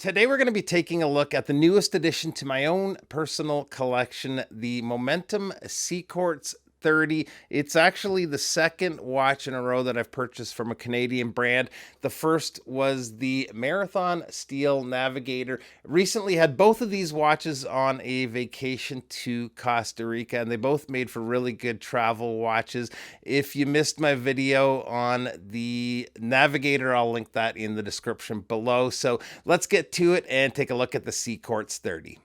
Today we're going to be taking a look at the newest addition to my own personal collection, the Momentum Sea Quartz 30. It's actually the second watch in a row that I've purchased from a Canadian brand. The first was the Marathon Steel Navigator. Recently had both of these watches on a vacation to Costa Rica, and they both made for really good travel watches. If you missed my video on the Navigator, I'll link that in the description below. So let's get to it and take a look at the Sea Quartz 30.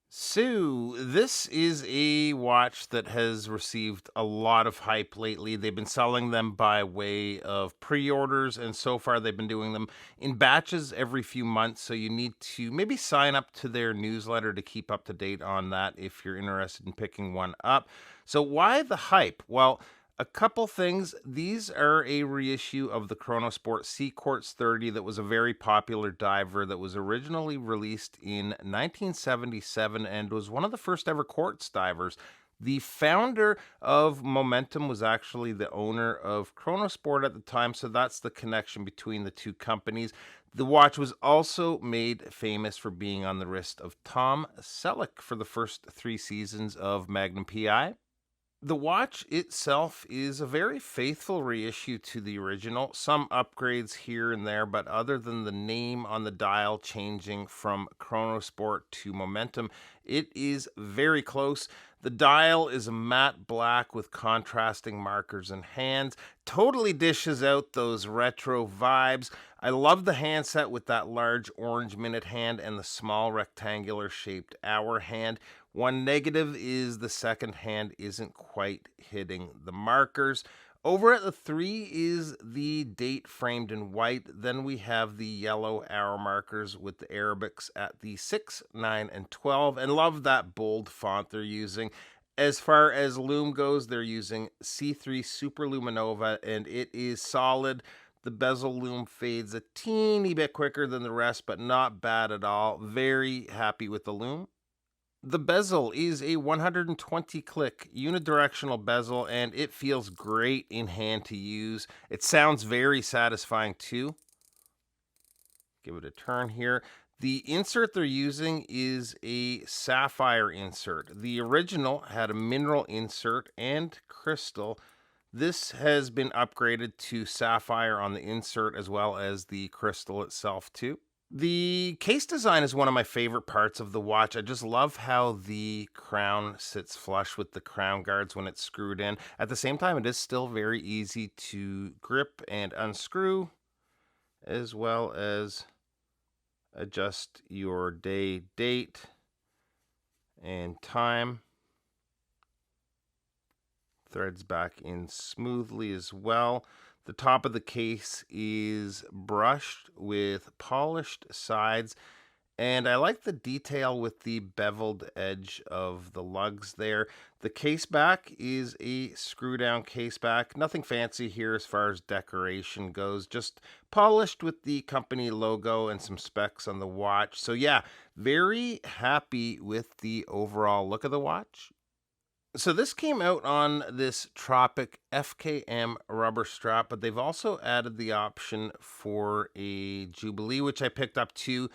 So, this is a watch that has received a lot of hype lately. They've been selling them by way of pre-orders, and so far they've been doing them in batches every few months. So you need to maybe sign up to their newsletter to keep up to date on that if you're interested in picking one up. So why the hype? Well, a couple things. These are a reissue of the Chronosport Sea Quartz 30 that was a very popular diver that was originally released in 1977 and was one of the first ever quartz divers. The founder of Momentum was actually the owner of Chronosport at the time, so that's the connection between the two companies. The watch was also made famous for being on the wrist of Tom Selleck for the first 3 seasons of Magnum PI. The watch itself is a very faithful reissue to the original. Some upgrades here and there, but other than the name on the dial changing from Chronosport to Momentum, it is very close. The dial is a matte black with contrasting markers and hands. Totally dishes out those retro vibes. I love the handset with that large orange minute hand and the small rectangular shaped hour hand. One negative is the second hand isn't quite hitting the markers. Over at the 3 is the date framed in white. Then we have the yellow arrow markers with the Arabics at the 6, 9, and 12. And love that bold font they're using. As far as lume goes, they're using C3 Super Luminova, and it is solid. The bezel lume fades a teeny bit quicker than the rest, but not bad at all. Very happy with the lume. The bezel is a 120 click unidirectional bezel, and it feels great in hand to use. It sounds very satisfying too. Give it a turn here. The insert they're using is a sapphire insert. The original had a mineral insert and crystal. This has been upgraded to sapphire on the insert as well as the crystal itself too. The case design is one of my favorite parts of the watch. I just love how the crown sits flush with the crown guards when it's screwed in. At the same time, it is still very easy to grip and unscrew, as well as adjust your day, date, and time. Threads back in smoothly as well. The top of the case is brushed with polished sides, and I like the detail with the beveled edge of the lugs there. The case back is a screw down case back. Nothing fancy here as far as decoration goes, just polished with the company logo and some specs on the watch. So yeah, very happy with the overall look of the watch. So this came out on this Tropic FKM rubber strap, but they've also added the option for a Jubilee, which I picked up too.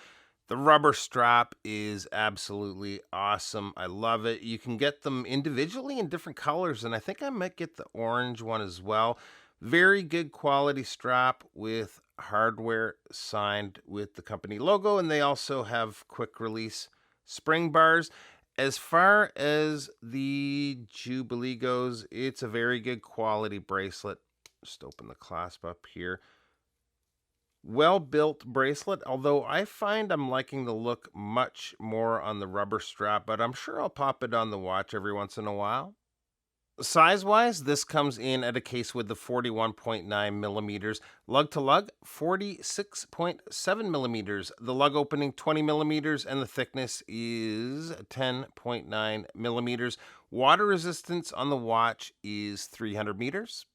The rubber strap is absolutely awesome. I love it. You can get them individually in different colors, and I think I might get the orange one as well. Very good quality strap with hardware signed with the company logo, and they also have quick release spring bars. As far as the Jubilee goes, it's a very good quality bracelet. Just open the clasp up here. Well-built bracelet, although I find I'm liking the look much more on the rubber strap, but I'm sure I'll pop it on the watch every once in a while. Size-wise, this comes in at a case with the 41.9 millimeters. Lug to lug, 46.7 millimeters. The lug opening, 20 millimeters, and the thickness is 10.9 millimeters. Water resistance on the watch is 300 meters.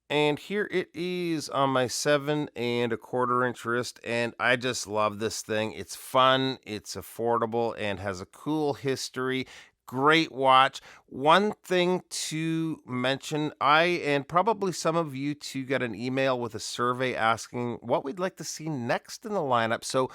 And here it is on my 7.25-inch wrist, and I just love this thing. It's fun, it's affordable, and has a cool history. Great watch. One thing to mention, I and probably some of you too got an email with a survey asking what we'd like to see next in the lineup. So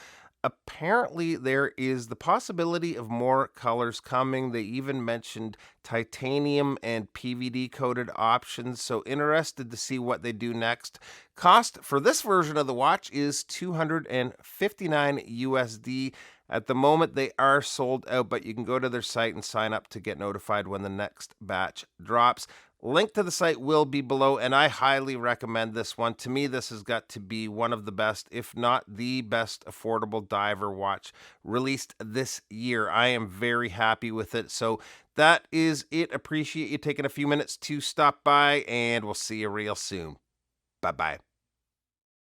Apparently, there is the possibility of more colors coming. They even mentioned titanium and PVD coated options. So, interested to see what they do next. Cost for this version of the watch is 259 USD. At the moment, they are sold out, but you can go to their site and sign up to get notified when the next batch drops. Link to the site will be below, and I highly recommend this one. To me, this has got to be one of the best, if not the best, affordable diver watch released this year. I am very happy with it. So that is it. Appreciate you taking a few minutes to stop by, and we'll see you real soon. Bye bye.